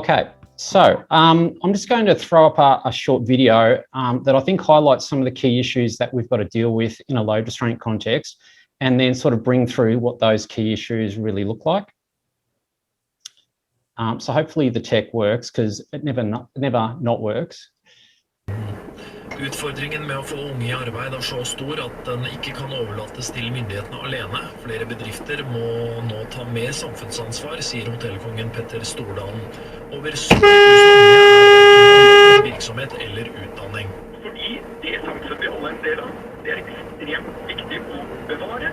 Okay, so I'm just going to throw up a short video that I think highlights some of the key issues that we've got to deal with in a load restraint context, and then sort of bring through what those key issues really look like. So hopefully the tech works, because it never not works. Utfordringen med å få unge i arbeid er så stor at den ikke kan overlates til myndighetene alene. Flere bedrifter må nå ta mer samfunnsansvar, sier hotellkongen Petter Stordalen. Over 70 000 unge er virksomhet eller utdanning. Fordi det samfunnet vi alle en del av, det er ekstremt viktig å bevare.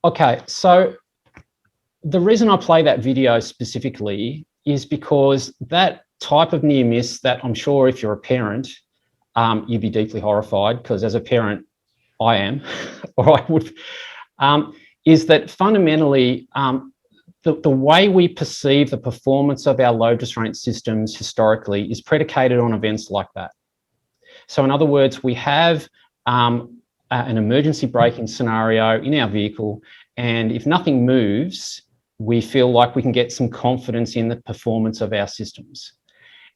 Okay, so the reason I play that video specifically is because that type of near miss that I'm sure if you're a parent, you'd be deeply horrified, because as a parent, I am, or I would, is that fundamentally the way we perceive the performance of our load restraint systems historically is predicated on events like that. So in other words, we have an emergency braking scenario in our vehicle, and if nothing moves, we feel like we can get some confidence in the performance of our systems.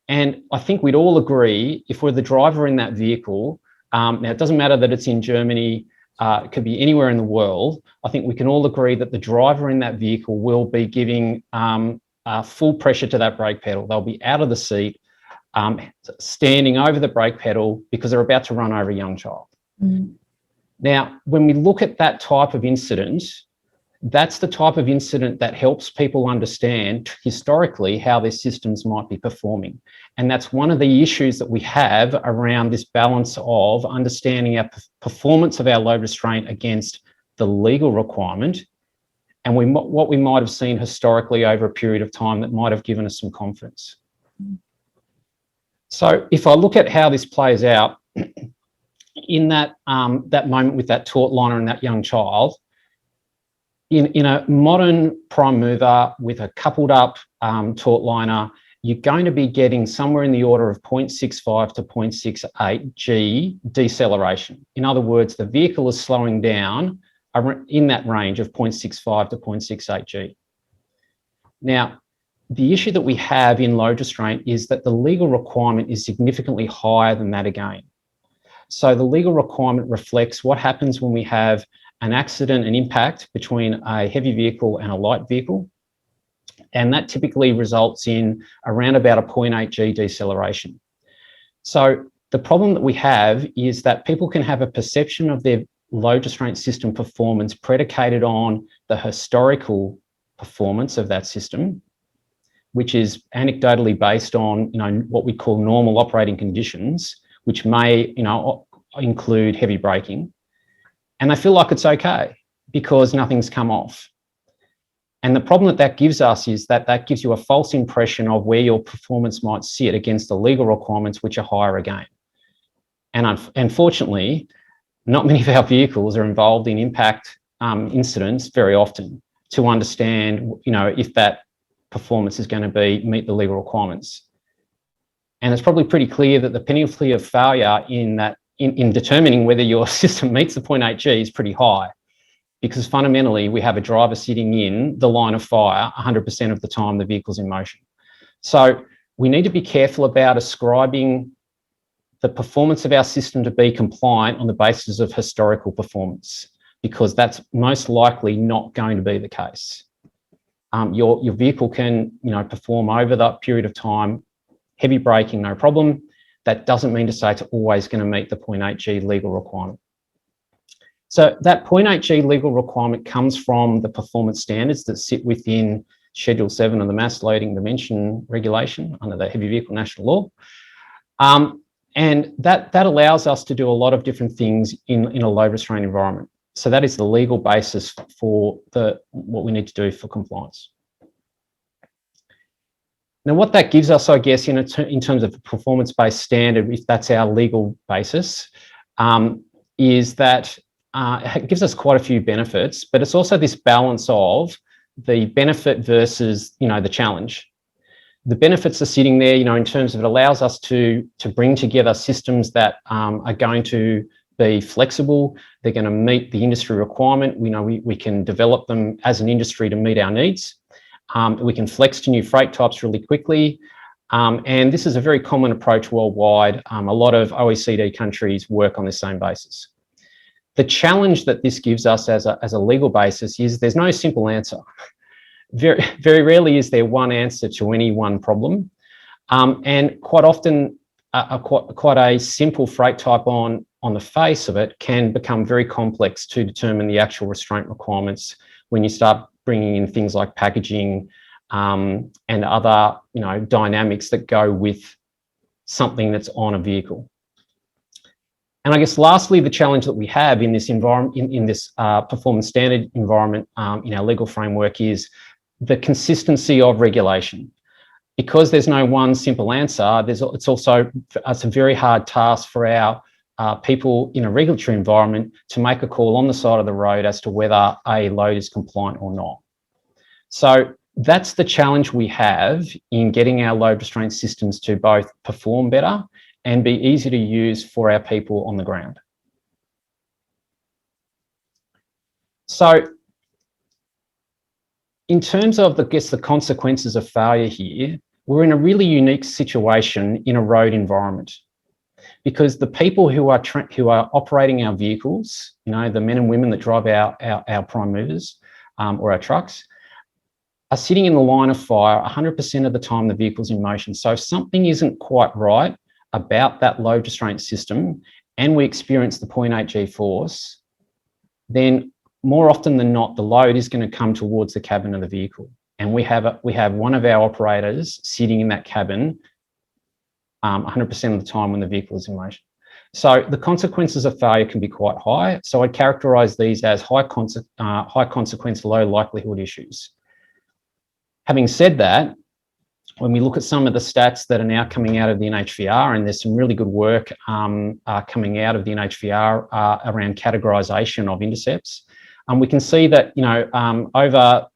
And I think we'd all agree, if we're the driver in that vehicle, now it doesn't matter that it's in Germany, it could be anywhere in the world, I think we can all agree that the driver in that vehicle will be giving full pressure to that brake pedal. They'll be out of the seat, standing over the brake pedal, because they're about to run over a young child. Mm. Now, when we look at that type of incident, that's the type of incident that helps people understand historically how their systems might be performing. And that's one of the issues that we have around this balance of understanding our performance of our load restraint against the legal requirement, and what we might have seen historically over a period of time that might have given us some confidence. So if I look at how this plays out in that moment with that taut liner and that young child, in a modern prime mover with a coupled up taut liner, you're going to be getting somewhere in the order of 0.65 to 0.68 G deceleration. In other words, the vehicle is slowing down in that range of 0.65 to 0.68 G. Now, the issue that we have in load restraint is that the legal requirement is significantly higher than that again. So the legal requirement reflects what happens when we have an accident, an impact between a heavy vehicle and a light vehicle. And that typically results in around about a 0.8 G deceleration. So the problem that we have is that people can have a perception of their load restraint system performance predicated on the historical performance of that system, which is anecdotally based on, what we call normal operating conditions, which may, include heavy braking. And they feel like it's okay because nothing's come off. And the problem that gives us is that gives you a false impression of where your performance might sit against the legal requirements, which are higher again. And unfortunately, not many of our vehicles are involved in impact incidents very often to understand, if that performance is going to meet the legal requirements. And it's probably pretty clear that the penalty of failure in determining whether your system meets the 0.8 G is pretty high, because fundamentally we have a driver sitting in the line of fire 100% of the time the vehicle's in motion. So we need to be careful about ascribing the performance of our system to be compliant on the basis of historical performance, because that's most likely not going to be the case. Your vehicle can perform over that period of time, heavy braking, no problem. That doesn't mean to say it's always going to meet the 0.8 G legal requirement. So that 0.8 G legal requirement comes from the performance standards that sit within Schedule 7 of the Mass Loading Dimension Regulation under the Heavy Vehicle National Law. And that allows us to do a lot of different things in a load restraint environment. So that is the legal basis for what we need to do for compliance. Now, what that gives us, I guess, in terms of a performance-based standard, if that's our legal basis, is that it gives us quite a few benefits, but it's also this balance of the benefit versus, the challenge. The benefits are sitting there, in terms of it allows us to bring together systems that are going to be flexible. They're going to meet the industry requirement. We know we can develop them as an industry to meet our needs. We can flex to new freight types really quickly. And this is a very common approach worldwide. A lot of OECD countries work on the same basis. The challenge that this gives us as a legal basis is there's no simple answer. Very, very rarely is there one answer to any one problem. And quite often, quite a simple freight type on the face of it can become very complex to determine the actual restraint requirements when you start bringing in things like packaging and other, dynamics that go with something that's on a vehicle. And I guess lastly, the challenge that we have in this environment, in this performance standard environment in our legal framework is the consistency of regulation. Because there's no one simple answer, it's a very hard task for our people in a regulatory environment to make a call on the side of the road as to whether a load is compliant or not. So that's the challenge we have in getting our load restraint systems to both perform better and be easy to use for our people on the ground. So in terms of, the consequences of failure here, we're in a really unique situation in a road environment because the people who are operating our vehicles, the men and women that drive our prime movers or our trucks, are sitting in the line of fire 100% of the time the vehicle's in motion. So if something isn't quite right about that load restraint system and we experience the 0.8 G-force, then more often than not, the load is going to come towards the cabin of the vehicle. And we have one of our operators sitting in that cabin 100% of the time when the vehicle is in motion. So the consequences of failure can be quite high. So I'd characterise these as high consequence, low likelihood issues. Having said that, when we look at some of the stats that are now coming out of the NHVR, and there's some really good work coming out of the NHVR around categorisation of intercepts, we can see that over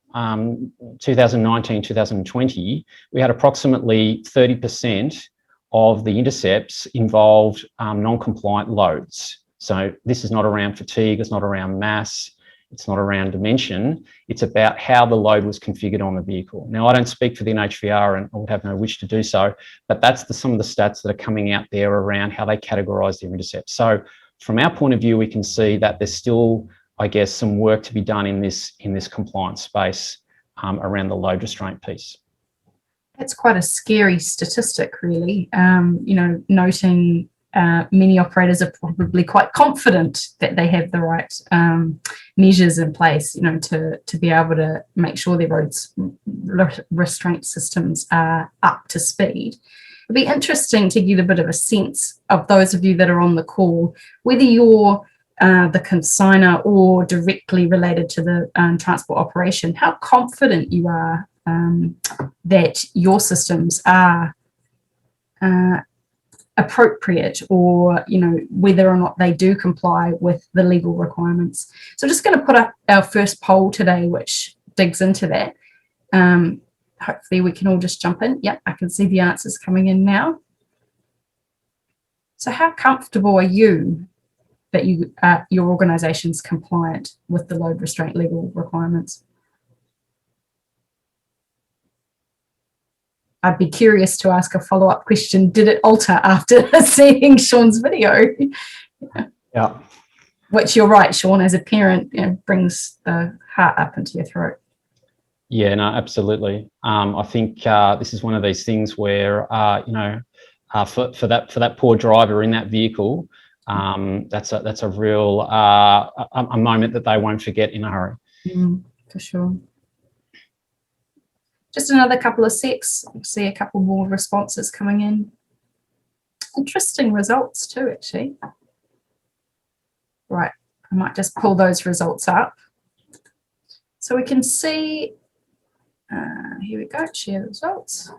2019, 2020, we had approximately 30% of the intercepts involved non-compliant loads. So this is not around fatigue, it's not around mass, it's not around dimension, it's about how the load was configured on the vehicle. Now, I don't speak for the NHVR and I would have no wish to do so, but that's some of the stats that are coming out there around how they categorise their intercepts. So from our point of view, we can see that there's still, I guess, some work to be done in this compliance space around the load restraint piece. That's quite a scary statistic, really. Noting many operators are probably quite confident that they have the right measures in place, to be able to make sure their roads restraint systems are up to speed. It'd be interesting to get a bit of a sense of those of you that are on the call, whether you're the consignor or directly related to the transport operation, how confident you are that your systems are appropriate, or whether or not they do comply with the legal requirements. So I'm just going to put up our first poll today, which digs into that. Hopefully we can all just jump in. Yep, I can see the answers coming in now. So how comfortable are you that your organisation's compliant with the load restraint legal requirements? I'd be curious to ask a follow-up question. Did it alter after seeing Sean's video? Yeah. Which, you're right, Sean, as a parent, brings the heart up into your throat. Yeah, no, absolutely. I think this is one of these things where, for that poor driver in that vehicle, that's a real a moment that they won't forget in a hurry. For sure. Just another couple of secs. I see a couple more responses coming in. Interesting results too, actually. Right, I might just pull those results up. So we can see, here we go, share results.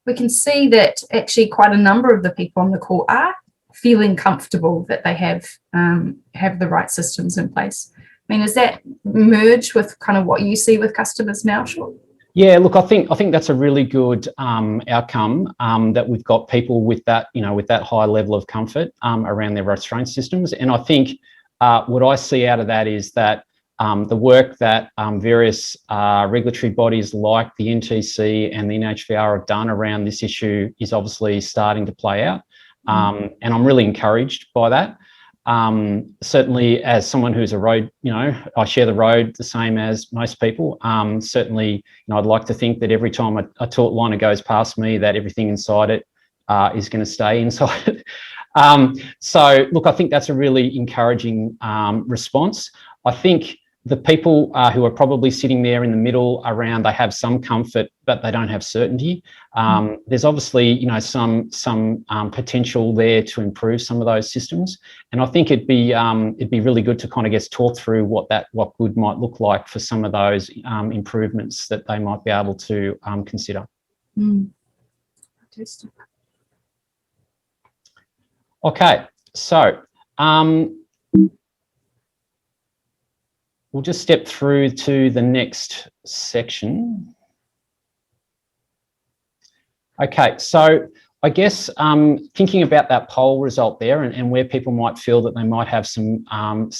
We can see that actually quite a number of the people on the call are feeling comfortable that they have the right systems in place. I mean, does that merge with kind of what you see with customers now, Sean? Yeah, look, I think that's a really good outcome, that we've got people with that, with that high level of comfort around their restraint systems. And I think what I see out of that is that The work that various regulatory bodies like the NTC and the NHVR have done around this issue is obviously starting to play out. And I'm really encouraged by that. Certainly as someone who's a road, I share the road the same as most people. Certainly, I'd like to think that every time a taut liner goes past me, that everything inside it is going to stay inside it. So look, I think that's a really encouraging response. I think the people who are probably sitting there in the middle around, they have some comfort, but they don't have certainty. There's obviously, some potential there to improve some of those systems. And I think it'd be really good to kind of talk through what good might look like for some of those improvements that they might be able to consider. Okay, so we'll just step through to the next section. Okay, so I guess thinking about that poll result there and where people might feel that they might have some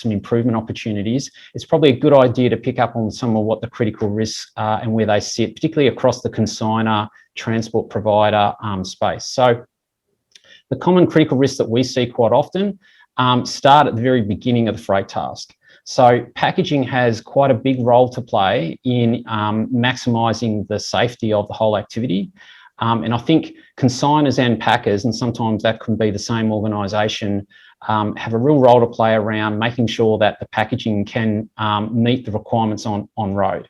improvement opportunities, it's probably a good idea to pick up on some of what the critical risks are and where they sit, particularly across the consignor transport provider space. So the common critical risks that we see quite often start at the very beginning of the freight task. So packaging has quite a big role to play in maximising the safety of the whole activity. And I think consignors and packers, and sometimes that can be the same organisation, have a real role to play around making sure that the packaging can meet the requirements on road.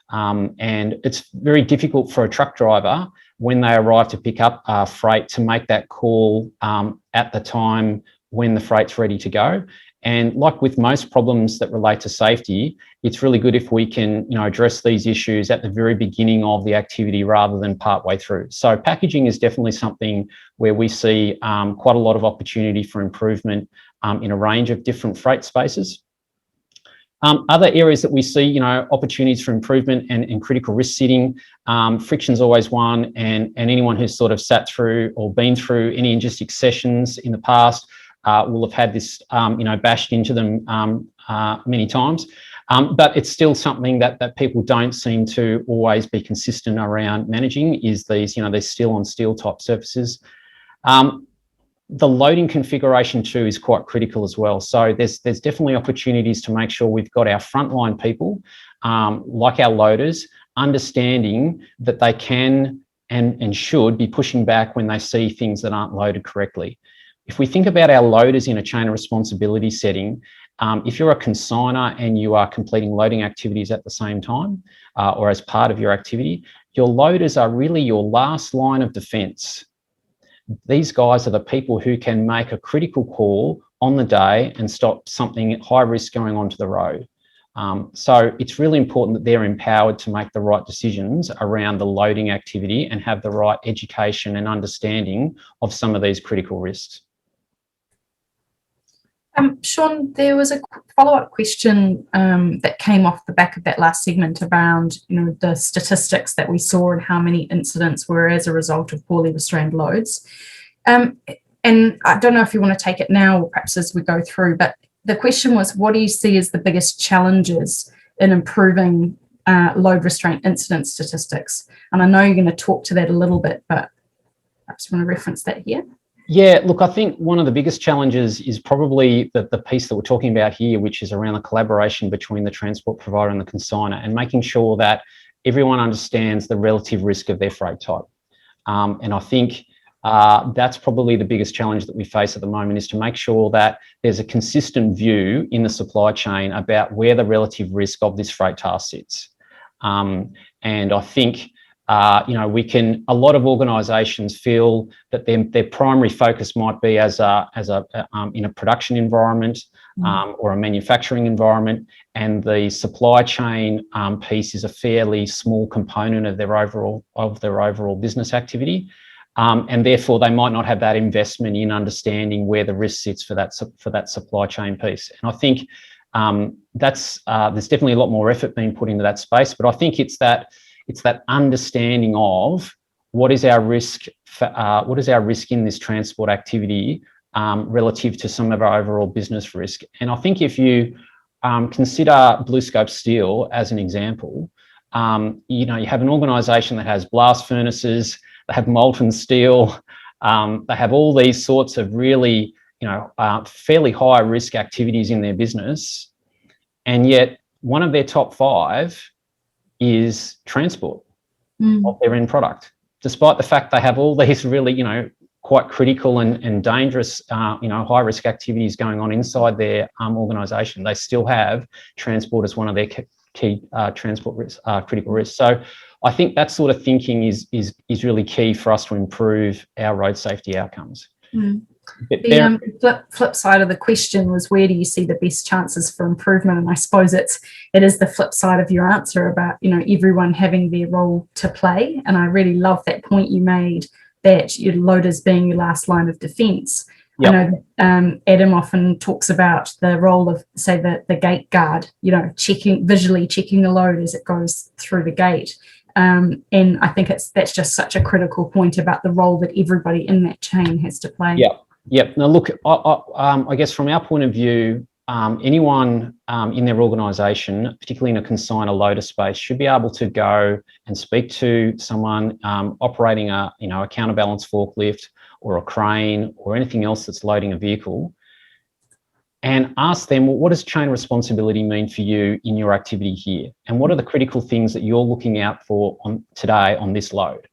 And it's very difficult for a truck driver when they arrive to pick up freight to make that call at the time when the freight's ready to go. And like with most problems that relate to safety, it's really good if we can, address these issues at the very beginning of the activity rather than partway through. So packaging is definitely something where we see quite a lot of opportunity for improvement in a range of different freight spaces. Other areas that we see, opportunities for improvement and critical risk sitting, friction's always one, and anyone who's sort of sat through or been through any logistics sessions in the past will have had this, bashed into them many times. But it's still something that people don't seem to always be consistent around managing, is these, these steel on steel type surfaces. The loading configuration too is quite critical as well. So there's definitely opportunities to make sure we've got our frontline people, like our loaders, understanding that they can and should be pushing back when they see things that aren't loaded correctly. If we think about our loaders in a chain of responsibility setting, if you're a consignor and you are completing loading activities at the same time or as part of your activity, your loaders are really your last line of defence. These guys are the people who can make a critical call on the day and stop something high risk going onto the road. So it's really important that they're empowered to make the right decisions around the loading activity and have the right education and understanding of some of these critical risks. Sean, there was a follow-up question that came off the back of that last segment around, the statistics that we saw and how many incidents were as a result of poorly restrained loads. And I don't know if you want to take it now or perhaps as we go through, but the question was, what do you see as the biggest challenges in improving load restraint incident statistics? And I know you're going to talk to that a little bit, but perhaps you want to reference that here. Yeah, look, I think one of the biggest challenges is probably the piece that we're talking about here, which is around the collaboration between the transport provider and the consignor, and making sure that everyone understands the relative risk of their freight type. And I think that's probably the biggest challenge that we face at the moment, is to make sure that there's a consistent view in the supply chain about where the relative risk of this freight task sits. And I think a lot of organisations feel that their primary focus might be in a production environment or a manufacturing environment, and the supply chain piece is a fairly small component of their overall business activity, and therefore they might not have that investment in understanding where the risk sits for that supply chain piece. And I think there's definitely a lot more effort being put into that space, but I think it's that understanding of what is our risk in this transport activity relative to some of our overall business risk. And I think if you consider BlueScope Steel as an example. You know, you have an organisation that has blast furnaces, they have molten steel, they have all these sorts of really, you know, fairly high risk activities in their business, and yet one of their top 5 is transport of their end product, despite the fact they have all these really, you know, quite critical and dangerous, you know, high risk activities going on inside their organisation. They still have transport as one of their key transport risks, critical risks. So I think that sort of thinking is really key for us to improve our road safety outcomes. The flip side of the question was, where do you see the best chances for improvement? And I suppose it is the flip side of your answer about, you know, everyone having their role to play. And I really love that point you made, that your loaders being your last line of defence. Yep. I know Adam often talks about the role of, say, the gate guard, you know, visually checking the load as it goes through the gate. And I think that's just such a critical point about the role that everybody in that chain has to play. Yep. Now, look, I guess from our point of view, anyone in their organisation, particularly in a consignor loader space, should be able to go and speak to someone operating a counterbalance forklift or a crane or anything else that's loading a vehicle, and ask them, well, what does chain responsibility mean for you in your activity here? And what are the critical things that you're looking out for today on this load?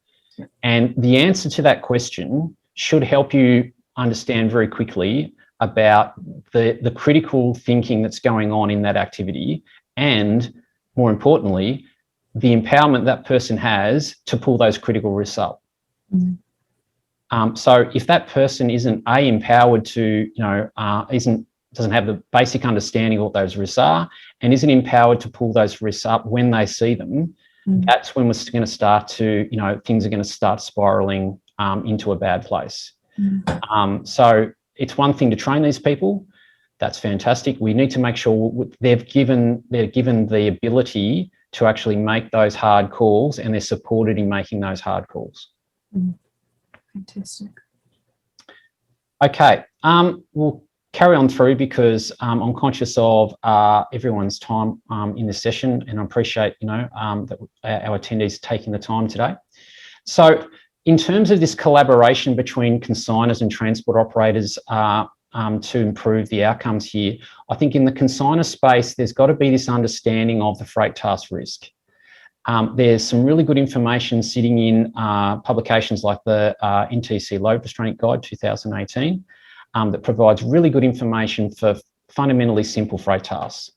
And the answer to that question should help you understand very quickly about the critical thinking that's going on in that activity, and more importantly, the empowerment that person has to pull those critical risks up. So if that person isn't empowered to, doesn't have the basic understanding of what those risks are, and isn't empowered to pull those risks up when they see them, that's when we're going to start to, things are going to start spiraling into a bad place. So it's one thing to train these people. That's fantastic. We need to make sure they're given the ability to actually make those hard calls, and they're supported in making those hard calls. Fantastic. Okay, we'll carry on through because I'm conscious of everyone's time in this session, and I appreciate that our attendees taking the time today. So, in terms of this collaboration between consignors and transport operators to improve the outcomes here, I think in the consignor space, there's got to be this understanding of the freight task risk. There's some really good information sitting in publications like the NTI Load Restraint Guide 2018 that provides really good information for fundamentally simple freight tasks.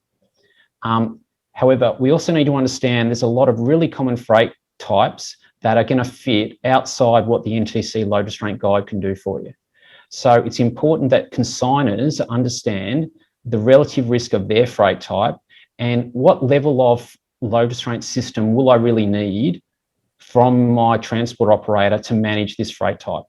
However, we also need to understand there's a lot of really common freight types that are going to fit outside what the NTI Load Restraint Guide can do for you. So it's important that consignors understand the relative risk of their freight type and what level of load restraint system will I really need from my transport operator to manage this freight type.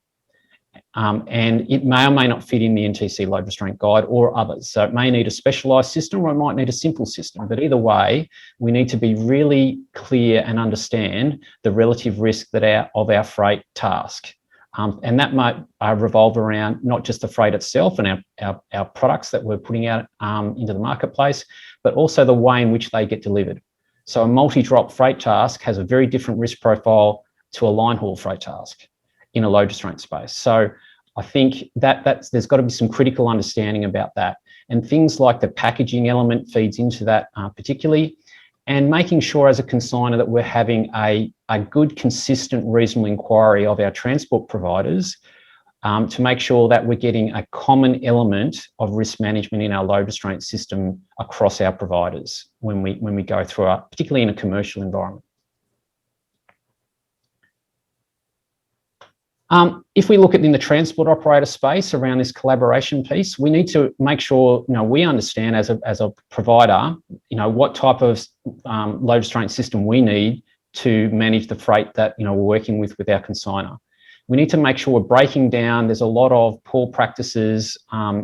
And it may or may not fit in the NTI Load Restraint Guide or others. So it may need a specialised system, or it might need a simple system. But either way, we need to be really clear and understand the relative risk of our freight task. And that might revolve around not just the freight itself and our products that we're putting out into the marketplace, but also the way in which they get delivered. So a multi-drop freight task has a very different risk profile to a line haul freight task in a load restraint space. So I think that's there's got to be some critical understanding about that, and things like the packaging element feeds into that particularly, and making sure as a consignor that we're having a good, consistent, reasonable inquiry of our transport providers to make sure that we're getting a common element of risk management in our load restraint system across our providers when we go through particularly in a commercial environment. If we look at in the transport operator space around this collaboration piece, we need to make sure we understand as a provider, what type of load restraint system we need to manage the freight that we're working with our consignor. We need to make sure we're breaking down. There's a lot of poor practices,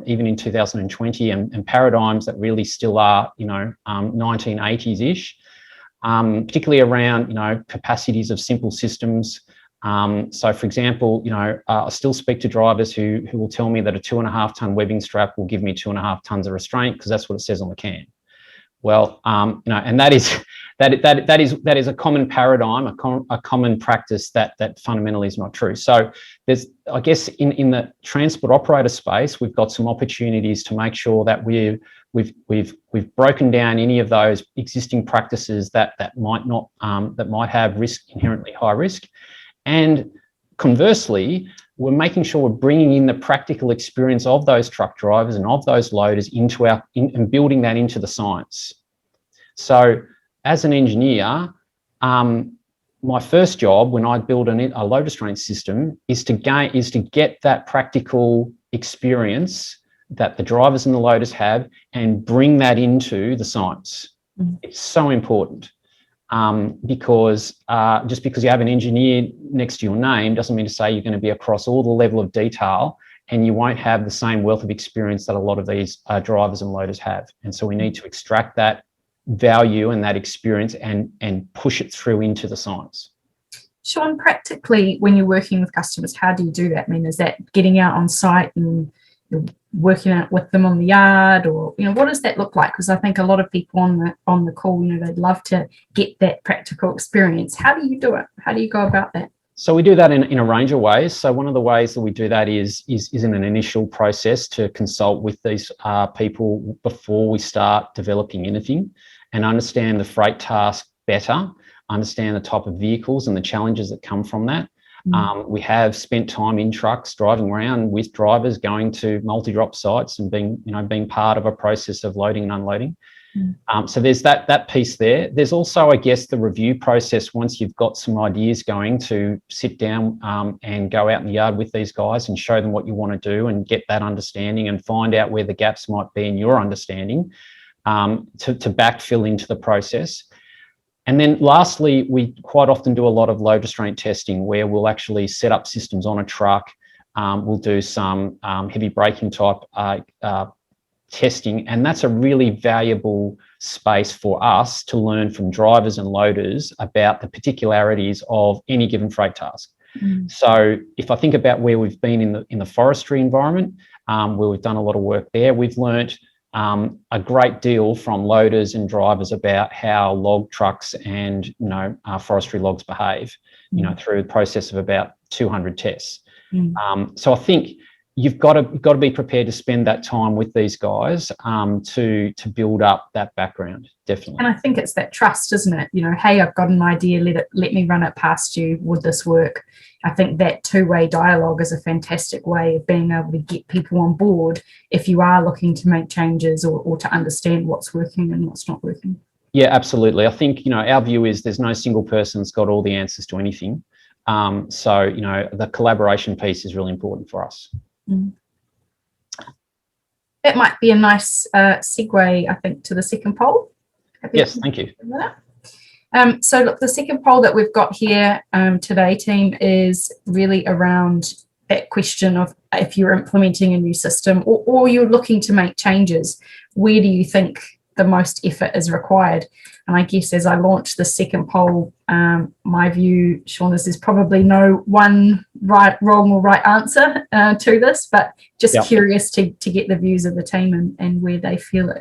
even in 2020, and paradigms that really still are, 1980s-ish, particularly around capacities of simple systems. So, for example, I still speak to drivers who will tell me that a 2.5 ton webbing strap will give me 2.5 tons of restraint because that's what it says on the can. Well, and that is a common paradigm, a common practice that fundamentally is not true. So there's, I guess, in the transport operator space, we've got some opportunities to make sure that we've broken down any of those existing practices that might have inherently high risk, and conversely, we're making sure we're bringing in the practical experience of those truck drivers and of those loaders and building that into the science. So as an engineer, my first job when I build a load restraint system is to get that practical experience that the drivers and the loaders have and bring that into the science. It's so important. Because just because you have an engineer next to your name doesn't mean to say you're going to be across all the level of detail, and you won't have the same wealth of experience that a lot of these drivers and loaders have. And so we need to extract that value and that experience and push it through into the science. Sean, practically, when you're working with customers, how do you do that? I mean, is that getting out on site and you're working out with them on the yard, or what does that look like? Because I think a lot of people on the call, they'd love to get that practical experience. How do you do it? How do you go about that? So we do that in a range of ways. So one of the ways that we do that is in an initial process to consult with these people before we start developing anything and understand the freight task better, understand the type of vehicles and the challenges that come from that. We have spent time in trucks driving around with drivers going to multi-drop sites and being part of a process of loading and unloading. So there's that piece there. There's also, I guess, the review process once you've got some ideas going, to sit down and go out in the yard with these guys and show them what you want to do and get that understanding and find out where the gaps might be in your understanding to backfill into the process. And then lastly, we quite often do a lot of load restraint testing where we'll actually set up systems on a truck. We'll do some heavy braking type testing, and that's a really valuable space for us to learn from drivers and loaders about the particularities of any given freight task. So if I think about where we've been in the forestry environment, where we've done a lot of work there, we've learnt a great deal from loaders and drivers about how log trucks and forestry logs behave, through the process of about 200 tests. So I think you've got to be prepared to spend that time with these guys to build up that background, definitely. And I think it's that trust, isn't it? Hey, I've got an idea, let me run it past you. Would this work? I think that two-way dialogue is a fantastic way of being able to get people on board if you are looking to make changes or to understand what's working and what's not working. Yeah, absolutely. I think, our view is there's no single person that's got all the answers to anything. So, the collaboration piece is really important for us. That might be a nice segue, I think, to the second poll. Yes, thank you. So look, the second poll that we've got here today, team, is really around that question of if you're implementing a new system or you're looking to make changes, where do you think the most effort is required? And I guess as I launch the second poll, my view, Sean, is there's probably no one wrong or right answer to this, but just curious to get the views of the team and where they feel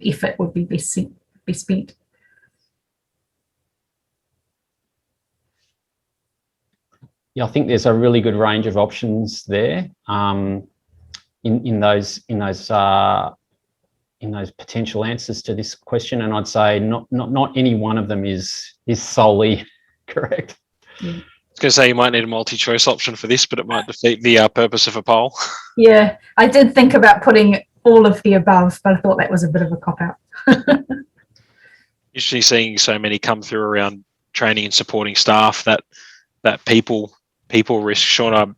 effort would be best spent. Yeah, I think there's a really good range of options there in those potential answers to this question, and I'd say not any one of them is solely correct. I was going to say you might need a multi-choice option for this, but it might defeat the purpose of a poll. Yeah, I did think about putting all of the above, but I thought that was a bit of a cop-out. Usually seeing so many come through around training and supporting staff that people risk. Sean,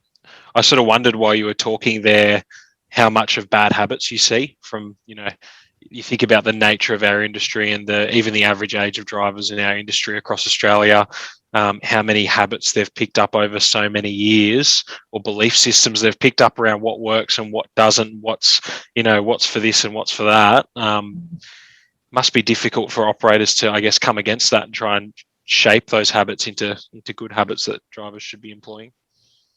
I sort of wondered while you were talking there how much of bad habits you see from, you think about the nature of our industry and even the average age of drivers in our industry across Australia, how many habits they've picked up over so many years, or belief systems they've picked up around what works and what doesn't, what's for this and what's for that. Must be difficult for operators to, I guess, come against that and try and shape those habits into good habits that drivers should be employing.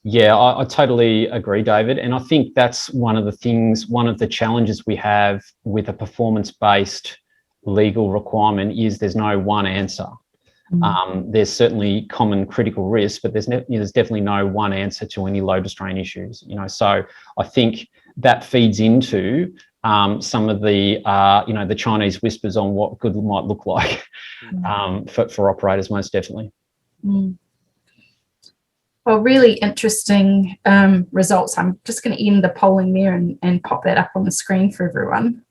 Yeah, I totally agree, David. And I think that's one of the challenges we have with a performance-based legal requirement is there's no one answer. There's certainly common critical risks, but there's definitely no one answer to any load restraint issues. So I think that feeds into some of the the Chinese whispers on what good might look like for operators, most definitely. Well, really interesting results. I'm just going to end the polling there and pop that up on the screen for everyone.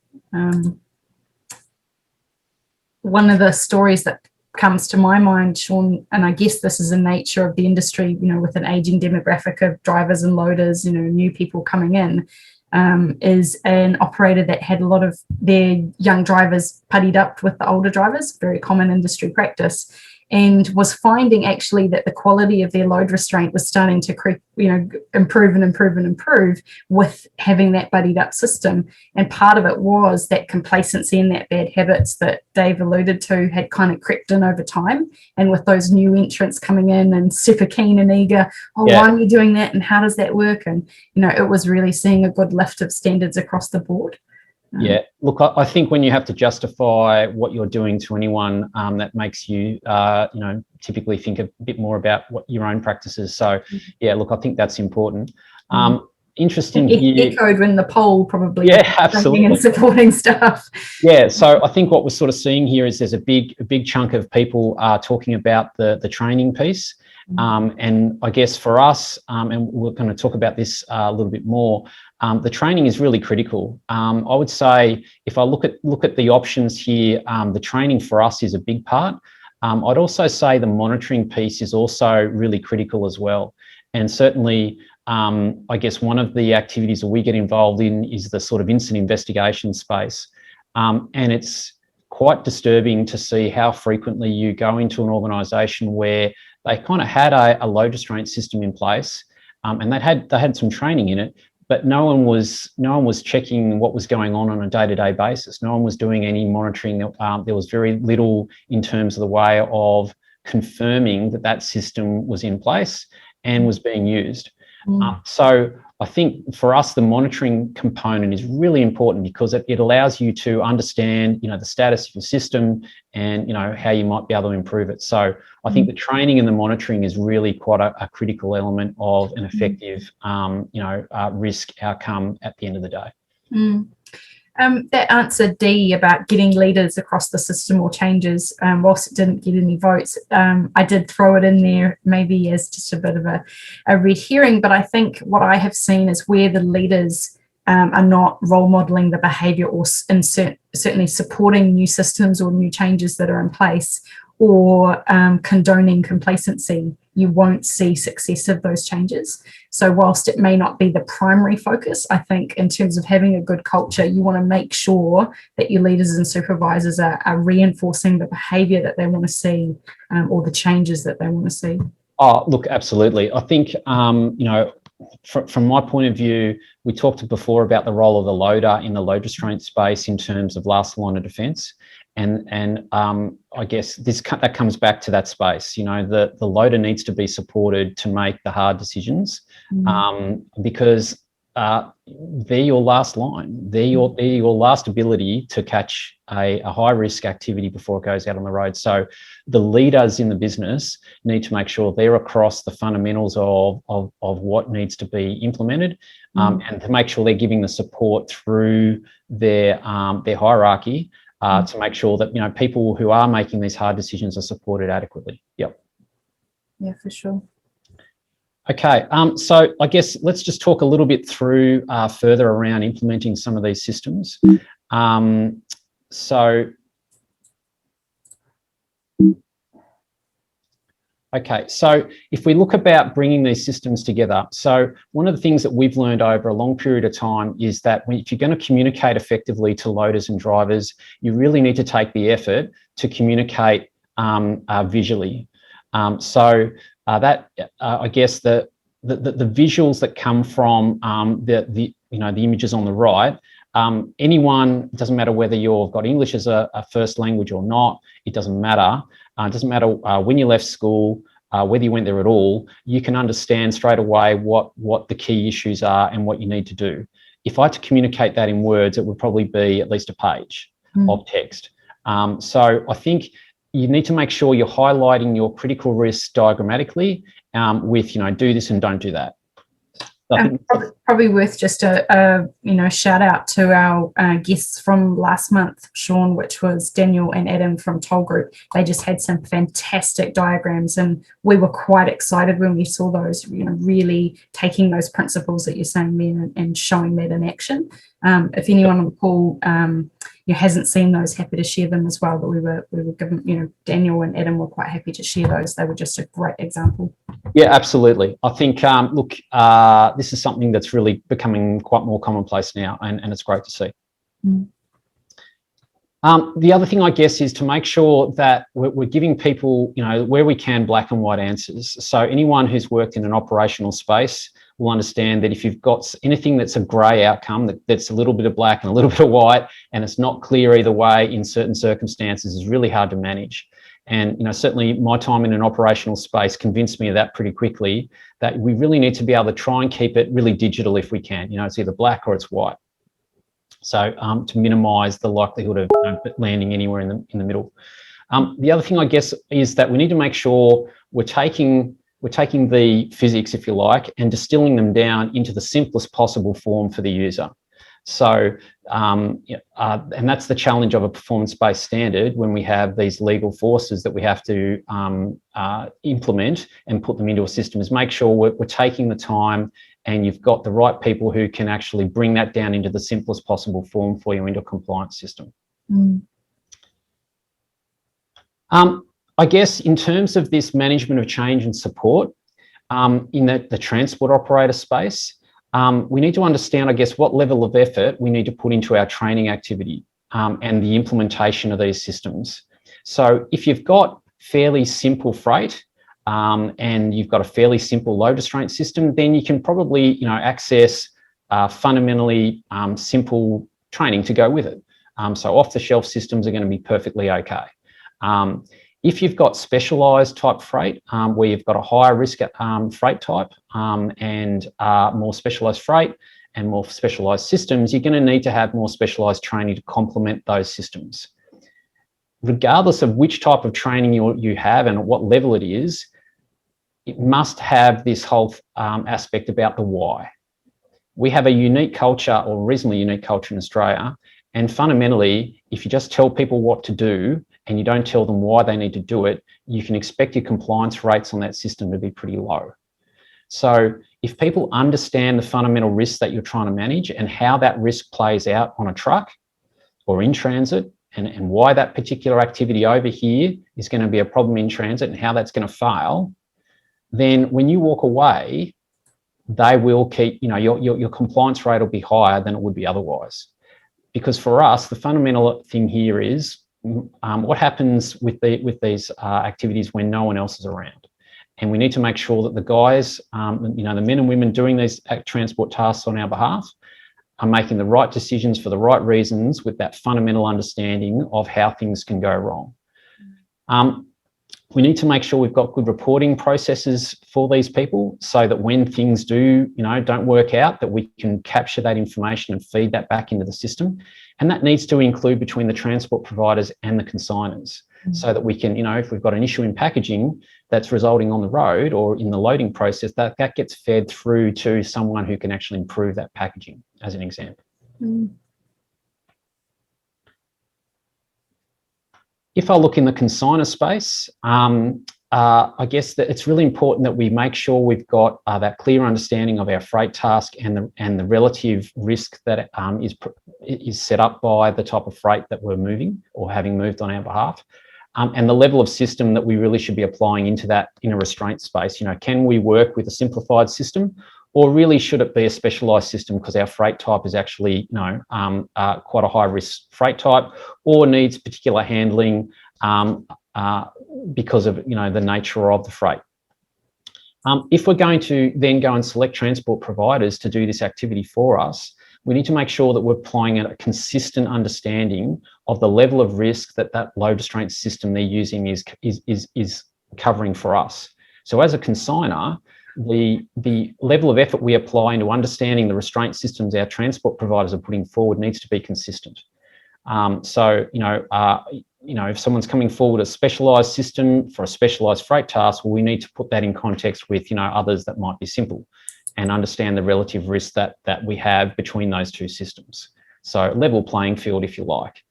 One of the stories that comes to my mind, Sean, and I guess this is the nature of the industry, with an aging demographic of drivers and loaders, new people coming in, is an operator that had a lot of their young drivers puttied up with the older drivers, very common industry practice, and was finding actually that the quality of their load restraint was starting to improve and improve and improve with having that buddied up system. And part of it was that complacency and that bad habits that Dave alluded to had kind of crept in over time. And with those new entrants coming in and super keen and eager, why are you doing that? And how does that work? And, it was really seeing a good lift of standards across the board. Yeah, look, I think when you have to justify what you're doing to anyone, that makes you, typically think a bit more about what your own practices. So, yeah, look, I think that's important. Interesting here. Echoed when the poll probably. Yeah, absolutely. And supporting stuff. Yeah, so I think what we're sort of seeing here is there's a big chunk of people talking about the training piece. And I guess for us, and we're going to talk about this a little bit more, the training is really critical. I would say if I look at the options here, the training for us is a big part. I'd also say the monitoring piece is also really critical as well. And certainly, I guess one of the activities that we get involved in is the sort of incident investigation space. And it's quite disturbing to see how frequently you go into an organisation where they kind of had a load restraint system in place, and they had some training in it, but no one was checking what was going on a day-to-day basis. No one was doing any monitoring. There was very little in terms of the way of confirming that system was in place and was being used. So I think for us, the monitoring component is really important because it allows you to understand, the status of your system and, how you might be able to improve it. So I think the training and the monitoring is really quite a critical element of an effective, risk outcome at the end of the day. That answer D about getting leaders across the system or changes, whilst it didn't get any votes, I did throw it in there maybe as just a bit of a red herring, but I think what I have seen is where the leaders are not role modelling the behaviour or certainly supporting new systems or new changes that are in place, or condoning complacency, you won't see success of those changes. So whilst it may not be the primary focus, I think in terms of having a good culture, you want to make sure that your leaders and supervisors are reinforcing the behaviour that they want to see, or the changes that they want to see. Oh, look, absolutely. I think, from my point of view, we talked before about the role of the loader in the load restraint space in terms of last line of defence. And I guess that comes back to that space. The loader needs to be supported to make the hard decisions, because they're your last line. They're your last ability to catch a high risk activity before it goes out on the road. So the leaders in the business need to make sure they're across the fundamentals of what needs to be implemented, and to make sure they're giving the support through their hierarchy. To make sure that people who are making these hard decisions are supported adequately. Yep. Yeah, for sure. Okay. So I guess let's just talk a little bit through further around implementing some of these systems. Okay, so if we look about bringing these systems together, so one of the things that we've learned over a long period of time is that if you're going to communicate effectively to loaders and drivers, you really need to take the effort to communicate visually. I guess the visuals that come from the images on the right. Anyone, doesn't matter whether you've got English as a first language or not, it doesn't matter. It doesn't matter when you left school, whether you went there at all, you can understand straight away what the key issues are and what you need to do. If I had to communicate that in words, it would probably be at least a page of text. So I think you need to make sure you're highlighting your critical risks diagrammatically with, do this and don't do that. I think probably worth just a shout out to our guests from last month, Sean, which was Daniel and Adam from Toll Group. They just had some fantastic diagrams, and we were quite excited when we saw those. Really taking those principles that you're saying there and showing that in action. If anyone on the call hasn't seen those, happy to share them as well. But we were given, Daniel and Adam were quite happy to share those. They were just a great example. Yeah, absolutely. I think, look, this is something that's really becoming quite more commonplace now, and it's great to see. Mm. The other thing, I guess, is to make sure that we're giving people, where we can, black and white answers. So anyone who's worked in an operational space will understand that if you've got anything that's a grey outcome, that's a little bit of black and a little bit of white, and it's not clear either way in certain circumstances, is really hard to manage. And certainly my time in an operational space convinced me of that pretty quickly, that we really need to be able to try and keep it really digital if we can. It's either black or it's white. So to minimise the likelihood of landing anywhere in the middle. The other thing, I guess, is that we need to make sure we're taking the physics, if you like, and distilling them down into the simplest possible form for the user. So, and that's the challenge of a performance-based standard when we have these legal forces that we have to implement and put them into a system, is make sure we're taking the time and you've got the right people who can actually bring that down into the simplest possible form for you into a compliance system. Mm. I guess in terms of this management of change and support in the transport operator space, we need to understand, I guess, what level of effort we need to put into our training activity and the implementation of these systems. So if you've got fairly simple freight and you've got a fairly simple load restraint system, then you can probably, access fundamentally simple training to go with it. So off-the-shelf systems are going to be perfectly okay. If you've got specialised type freight, where you've got a higher risk freight type and more specialised freight and more specialised systems, you're going to need to have more specialised training to complement those systems. Regardless of which type of training you have and at what level it is, it must have this whole aspect about the why. We have a unique culture, or reasonably unique culture in Australia, and fundamentally, if you just tell people what to do and you don't tell them why they need to do it, you can expect your compliance rates on that system to be pretty low. So if people understand the fundamental risks that you're trying to manage and how that risk plays out on a truck or in transit, and why that particular activity over here is going to be a problem in transit and how that's going to fail, then when you walk away, they will keep, your compliance rate will be higher than it would be otherwise. Because for us, the fundamental thing here is what happens with these activities when no one else is around. And we need to make sure that the guys, the men and women doing these transport tasks on our behalf are making the right decisions for the right reasons with that fundamental understanding of how things can go wrong. We need to make sure we've got good reporting processes for these people so that when things don't work out, that we can capture that information and feed that back into the system. And that needs to include between the transport providers and the consigners, so that we can, if we've got an issue in packaging that's resulting on the road or in the loading process, that gets fed through to someone who can actually improve that packaging, as an example. Mm. If I look in the consigner space, I guess that it's really important that we make sure we've got that clear understanding of our freight task and the relative risk that is set up by the type of freight that we're moving or having moved on our behalf, and the level of system that we really should be applying into that in a restraint space. Can we work with a simplified system, or really should it be a specialised system because our freight type is actually, quite a high risk freight type, or needs particular handling because of, the nature of the freight. If we're going to then go and select transport providers to do this activity for us, we need to make sure that we're applying a consistent understanding of the level of risk that load restraint system they're using is covering for us. So as a consigner, the level of effort we apply into understanding the restraint systems our transport providers are putting forward needs to be consistent. if someone's coming forward a specialised system for a specialised freight task, well, we need to put that in context with, others that might be simple, and understand the relative risk that we have between those two systems. So level playing field, if you like,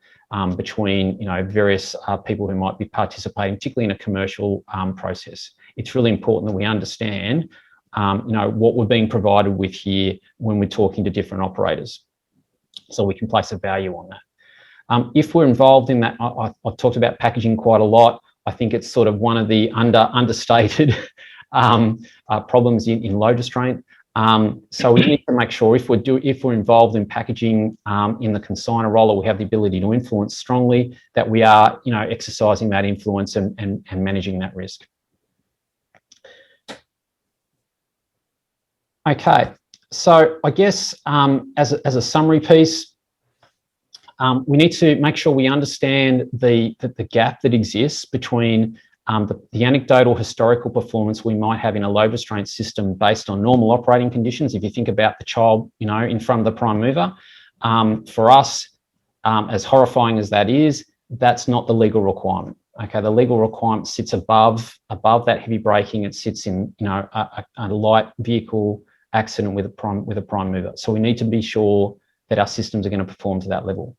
between, various people who might be participating, particularly in a commercial process. It's really important that we understand, what we're being provided with here when we're talking to different operators, so we can place a value on that. If we're involved in that, I've talked about packaging quite a lot. I think it's sort of one of the understated problems in load restraint. So we need to make sure if we're involved in packaging in the consigner role, or we have the ability to influence strongly, that we are, exercising that influence and managing that risk. Okay, so I guess as a summary piece, we need to make sure we understand the gap that exists between the anecdotal historical performance we might have in a load restraint system based on normal operating conditions. If you think about the child, in front of the prime mover, for us, as horrifying as that is, that's not the legal requirement. Okay, the legal requirement sits above that heavy braking. It sits in, a light vehicle accident with a prime mover. So we need to be sure that our systems are going to perform to that level.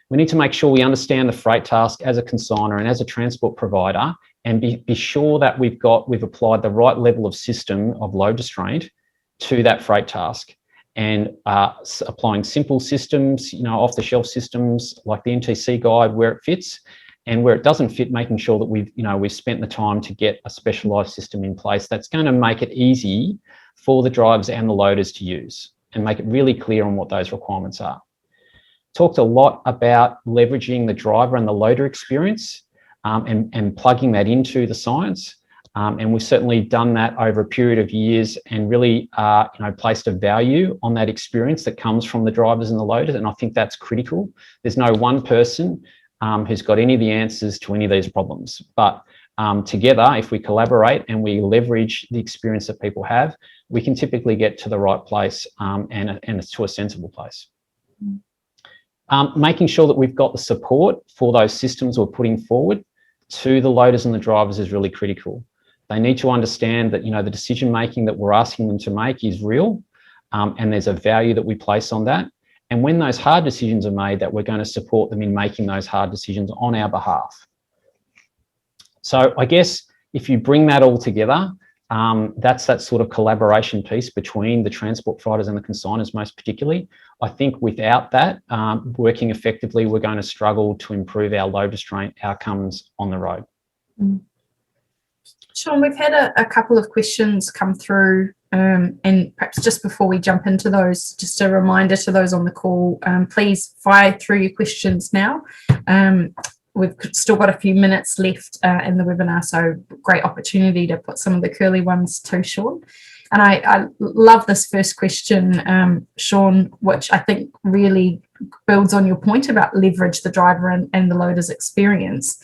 We need to make sure we understand the freight task as a consigner and as a transport provider, and be sure that we've applied the right level of system of load restraint to that freight task, and applying simple systems, off-the-shelf systems like the NTC guide where it fits, and where it doesn't fit, making sure that we've spent the time to get a specialised system in place that's going to make it easy for the drivers and the loaders to use, and make it really clear on what those requirements are. Talked a lot about leveraging the driver and the loader experience, and plugging that into the science. And we've certainly done that over a period of years, and really placed a value on that experience that comes from the drivers and the loaders. And I think that's critical. There's no one person who's got any of the answers to any of these problems. But together, if we collaborate and we leverage the experience that people have, we can typically get to the right place, and to a sensible place. Making sure that we've got the support for those systems we're putting forward to the loaders and the drivers is really critical. They need to understand that, the decision making that we're asking them to make is real, and there's a value that we place on that. And when those hard decisions are made, that we're going to support them in making those hard decisions on our behalf. So I guess if you bring that all together, that's that sort of collaboration piece between the transport providers and the consigners, most particularly. I think without that working effectively, we're going to struggle to improve our load restraint outcomes on the road. Sean, we've had a couple of questions come through, and perhaps just before we jump into those, just a reminder to those on the call, please fire through your questions now. We've still got a few minutes left in the webinar, so great opportunity to put some of the curly ones to Sean. And I love this first question, Sean, which I think really builds on your point about leverage the driver and the loader's experience.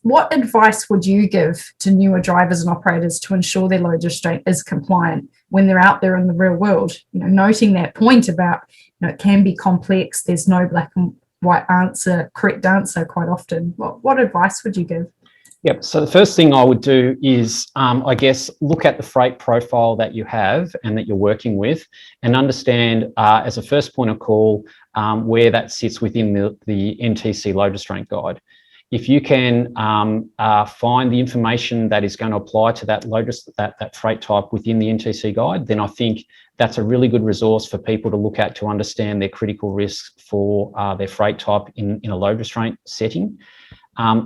What advice would you give to newer drivers and operators to ensure their load restraint is compliant when they're out there in the real world? Noting that point about, it can be complex, there's no black and white answer, correct answer quite often. What advice would you give? Yep. So the first thing I would do is, I guess, look at the freight profile that you have and that you're working with, and understand as a first point of call where that sits within the NTC load restraint guide. If you can find the information that is going to apply to that that freight type within the NTC guide, then I think that's a really good resource for people to look at to understand their critical risks for their freight type in a load restraint setting.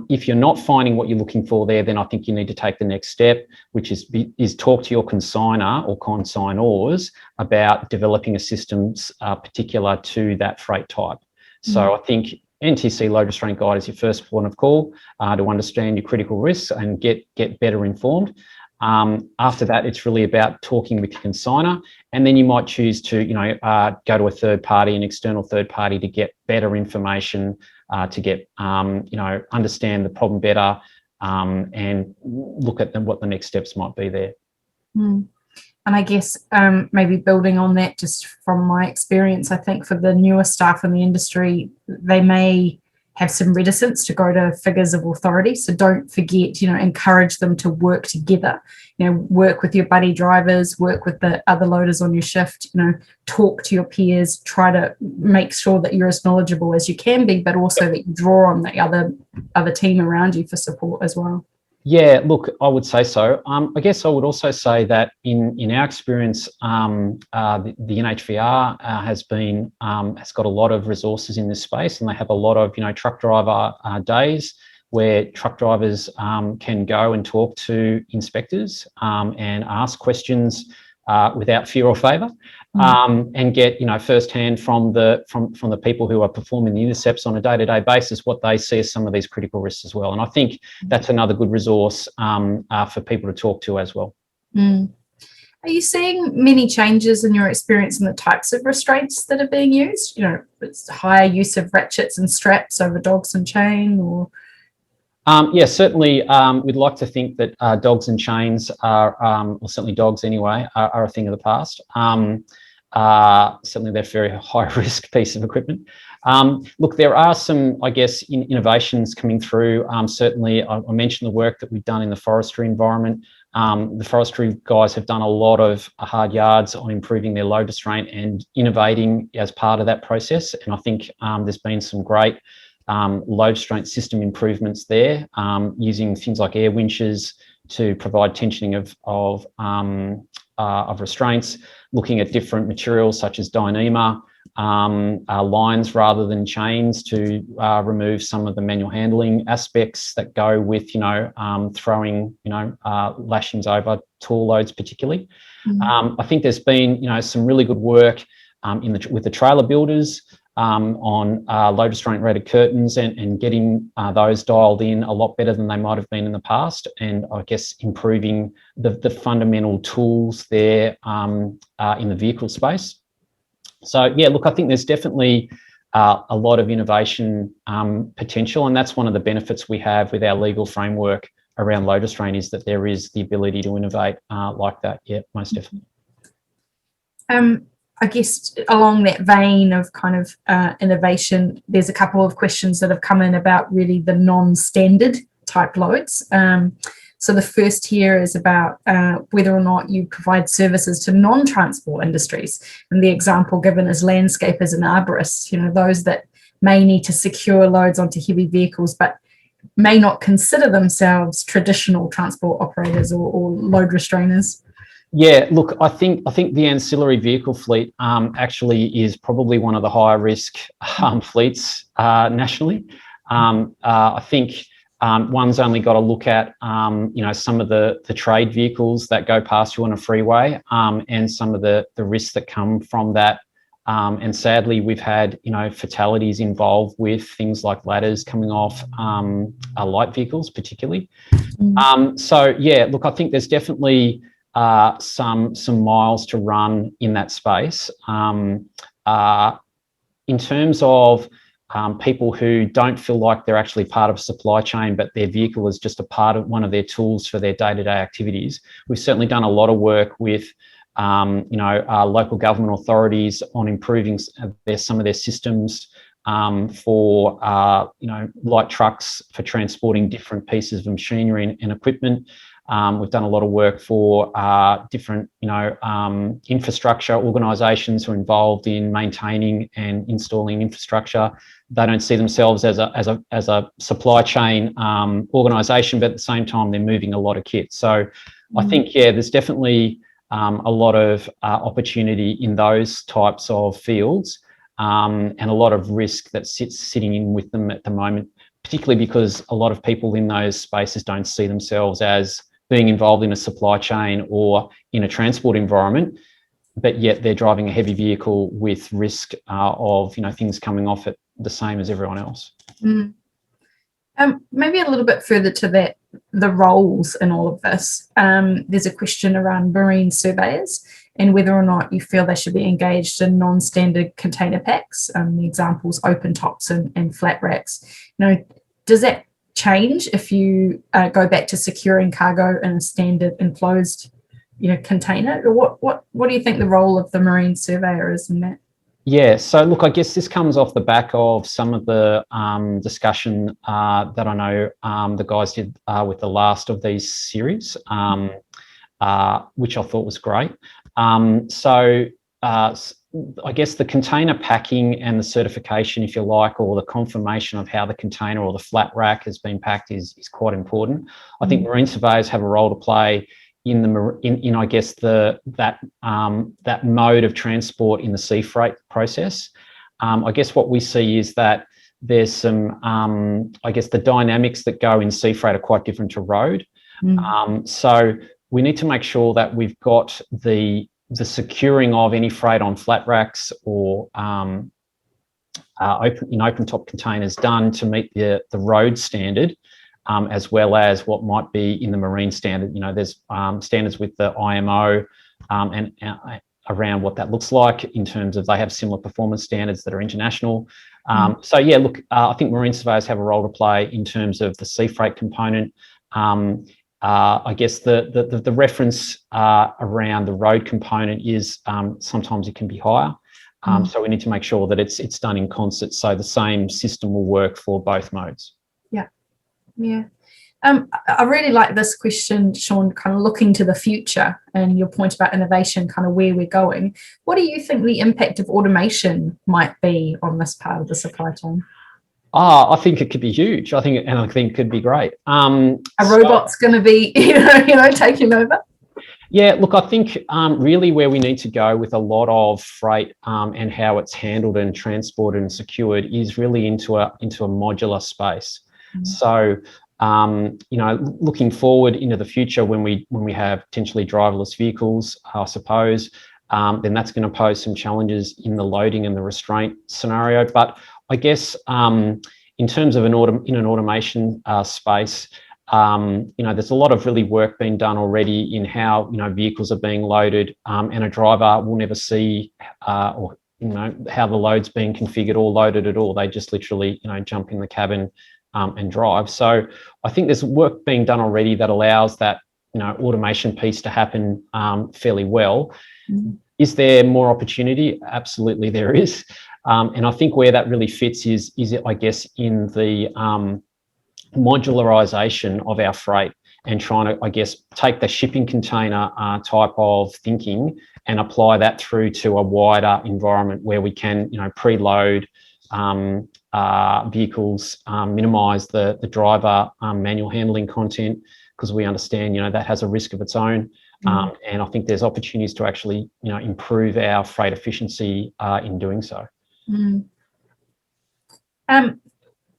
If you're not finding what you're looking for there, then I think you need to take the next step, which is talk to your consigner or consignors about developing a system particular to that freight type. So I think NTC load restraint guide is your first point of call to understand your critical risks and get better informed. After that, it's really about talking with your consigner, and then you might choose to go to a third party, an external third party, to get better information, to get understand the problem better, and look at what the next steps might be there. And I guess maybe building on that, just from my experience, I think for the newer staff in the industry, they may have some reticence to go to figures of authority. So don't forget, encourage them to work together, work with your buddy drivers, work with the other loaders on your shift, talk to your peers, try to make sure that you're as knowledgeable as you can be, but also that you draw on the other team around you for support as well. Yeah, look, I would say so. I guess I would also say that in our experience, the NHVR has got a lot of resources in this space, and they have a lot of truck driver days where truck drivers can go and talk to inspectors and ask questions without fear or favour, and get firsthand from the people who are performing the intercepts on a day-to-day basis what they see as some of these critical risks as well. And I think that's another good resource for people to talk to as well. Are you seeing many changes in your experience in the types of restraints that are being used? It's higher use of ratchets and straps over dogs and chain, or? Yeah, certainly. We'd like to think that dogs and chains are, or certainly dogs anyway, are a thing of the past. Certainly, they're a very high-risk piece of equipment. Look, there are some, I guess, innovations coming through. Certainly, I mentioned the work that we've done in the forestry environment. The forestry guys have done a lot of hard yards on improving their load restraint and innovating as part of that process. And I think there's been some great load restraint system improvements there, using things like air winches to provide tensioning of restraints, looking at different materials such as Dyneema lines rather than chains to remove some of the manual handling aspects that go with throwing lashings over tall loads particularly. I think there's been some really good work with the trailer builders on load restraint rated curtains and getting those dialed in a lot better than they might have been in the past, and I guess improving the fundamental tools there in the vehicle space. So yeah, look, I think there's definitely a lot of innovation potential, and that's one of the benefits we have with our legal framework around load restraint, is that there is the ability to innovate like that. Yeah, most definitely. I guess along that vein of kind of innovation, there's a couple of questions that have come in about really the non-standard type loads. So the first here is about whether or not you provide services to non-transport industries. And the example given is landscapers and arborists, those that may need to secure loads onto heavy vehicles, but may not consider themselves traditional transport operators or load restrainers. Yeah, look, I think the ancillary vehicle fleet actually is probably one of the higher risk fleets nationally. I think one's only got to look at some of the trade vehicles that go past you on a freeway and some of the risks that come from that. And sadly, we've had fatalities involved with things like ladders coming off light vehicles, particularly. So yeah, look, I think there's definitely some miles to run in that space. In terms of people who don't feel like they're actually part of a supply chain, but their vehicle is just a part of one of their tools for their day-to-day activities, we've certainly done a lot of work with local government authorities on improving some of their systems for light trucks for transporting different pieces of machinery and equipment. We've done a lot of work for different, infrastructure organisations who are involved in maintaining and installing infrastructure. They don't see themselves as a supply chain organisation, but at the same time, they're moving a lot of kit. So I think, yeah, there's definitely a lot of opportunity in those types of fields and a lot of risk that's sitting in with them at the moment, particularly because a lot of people in those spaces don't see themselves as being involved in a supply chain or in a transport environment, but yet they're driving a heavy vehicle with risk of things coming off it the same as everyone else. Maybe a little bit further to that, the roles in all of this. There's a question around marine surveyors and whether or not you feel they should be engaged in non-standard container packs. The examples, open tops and flat racks. Does that change if you go back to securing cargo in a standard enclosed container? Or what do you think the role of the marine surveyor is in that? Yeah, so look, I guess this comes off the back of some of the discussion that I know the guys did with the last of these series, which I thought was great. I guess the container packing and the certification, if you like, or the confirmation of how the container or the flat rack has been packed is quite important. I think marine surveyors have a role to play in I guess that mode of transport in the sea freight process. I guess what we see is that there's some I guess the dynamics that go in sea freight are quite different to road. So we need to make sure that we've got the securing of any freight on flat racks or open top containers done to meet the road standard, as well as what might be in the marine standard. You know, there's standards with the IMO and around what that looks like in terms of they have similar performance standards that are international. So yeah, look, I think marine surveyors have a role to play in terms of the sea freight component. I guess the reference around the road component is sometimes it can be higher. So we need to make sure that it's done in concert, so the same system will work for both modes. Yeah. I really like this question, Sean, kind of looking to the future and your point about innovation, kind of where we're going. What do you think the impact of automation might be on this part of the supply chain? I think it could be huge. I think it could be great. A robot's going to be, taking over. Yeah, look, I think really where we need to go with a lot of freight and how it's handled and transported and secured is really into a modular space. So, looking forward into the future when we have potentially driverless vehicles, I suppose, then that's going to pose some challenges in the loading and the restraint scenario. But I guess in terms of an automation space, there's a lot of really work being done already in how vehicles are being loaded, and a driver will never see how the load's being configured or loaded at all. They just literally jump in the cabin and drive. So I think there's work being done already that allows that automation piece to happen fairly well. Is there more opportunity? Absolutely, there is. And I think where that really fits is I guess in the modularization of our freight and trying to, I guess, take the shipping container type of thinking and apply that through to a wider environment where we can, preload vehicles, minimize the driver manual handling content, because we understand, that has a risk of its own. And I think there's opportunities to actually, improve our freight efficiency in doing so.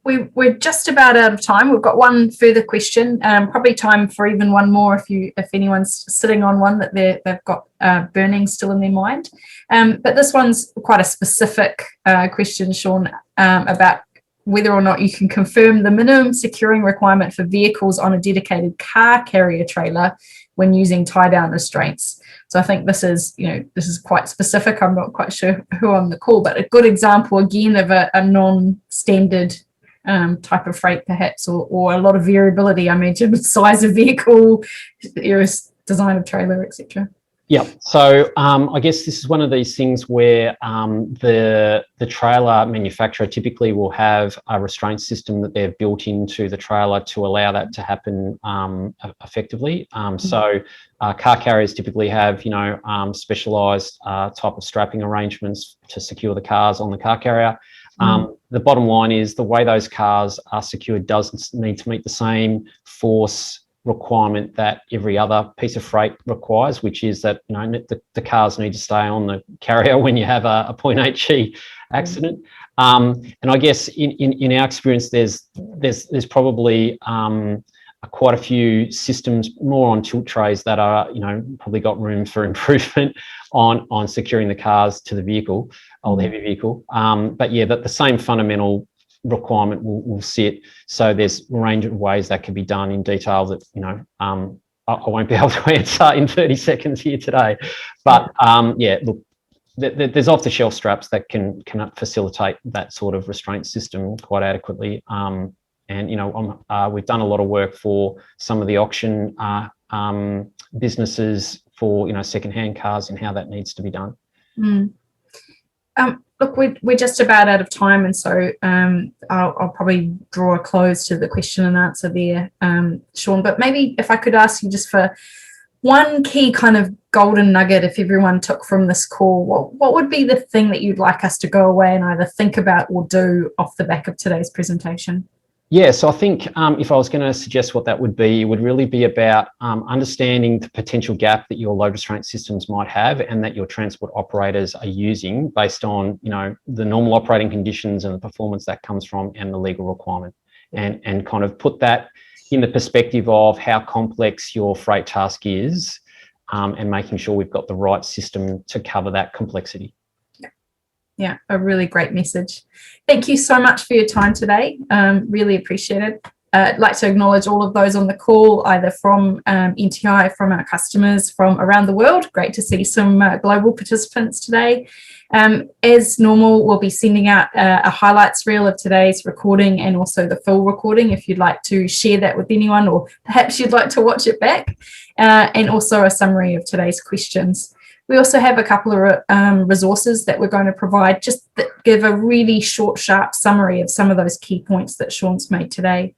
We're just about out of time. We've got one further question, probably time for even one more if anyone's sitting on one that they've got burning still in their mind. But this one's quite a specific question, Sean, about whether or not you can confirm the minimum securing requirement for vehicles on a dedicated car carrier trailer when using tie-down restraints. So I think this is quite specific. I'm not quite sure who on the call, but a good example again of a non-standard type of freight, perhaps, or a lot of variability. I mentioned size of vehicle, design of trailer, etc. Yeah. So I guess this is one of these things where the trailer manufacturer typically will have a restraint system that they've built into the trailer to allow that to happen effectively. So car carriers typically have, specialised type of strapping arrangements to secure the cars on the car carrier. The bottom line is the way those cars are secured doesn't need to meet the same force requirement that every other piece of freight requires, which is that the cars need to stay on the carrier when you have a point H accident. And I guess in our experience, there's probably quite a few systems more on tilt trays that are probably got room for improvement on securing the cars to the vehicle or the heavy vehicle. But yeah, that the same fundamental requirement will sit. So there's a range of ways that can be done in detail that I won't be able to answer in 30 seconds here today. But yeah, look, there's off-the-shelf straps that can facilitate that sort of restraint system quite adequately. And we've done a lot of work for some of the auction businesses for second-hand cars and how that needs to be done. look, we're just about out of time, and so I'll probably draw a close to the question and answer there, Sean. But maybe if I could ask you just for one key kind of golden nugget, if everyone took from this call, what would be the thing that you'd like us to go away and either think about or do off the back of today's presentation? Yeah, so I think if I was going to suggest what that would be, it would really be about understanding the potential gap that your load restraint systems might have and that your transport operators are using based on, you know, the normal operating conditions and the performance that comes from and the legal requirement, and kind of put that in the perspective of how complex your freight task is, and making sure we've got the right system to cover that complexity. Yeah, a really great message. Thank you so much for your time today. Really appreciate it. I'd like to acknowledge all of those on the call, either from NTI, from our customers, from around the world. Great to see some global participants today. As normal, we'll be sending out a highlights reel of today's recording and also the full recording if you'd like to share that with anyone, or perhaps you'd like to watch it back, and also a summary of today's questions. We also have a couple of resources that we're going to provide just that give a really short, sharp summary of some of those key points that Sean's made today.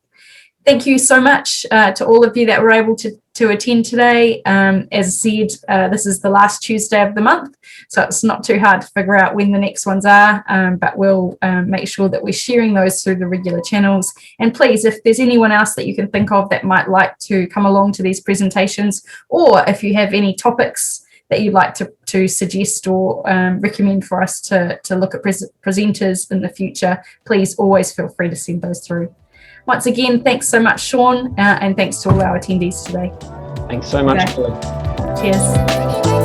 Thank you so much to all of you that were able to attend today. As I said, this is the last Tuesday of the month, so it's not too hard to figure out when the next ones are, but we'll make sure that we're sharing those through the regular channels. And please, if there's anyone else that you can think of that might like to come along to these presentations, or if you have any topics that you'd like to suggest or recommend for us to look at presenters in the future, please always feel free to send those through. Once again, thanks so much, Sean, and thanks to all our attendees today. Thanks so much. Okay. Cheers.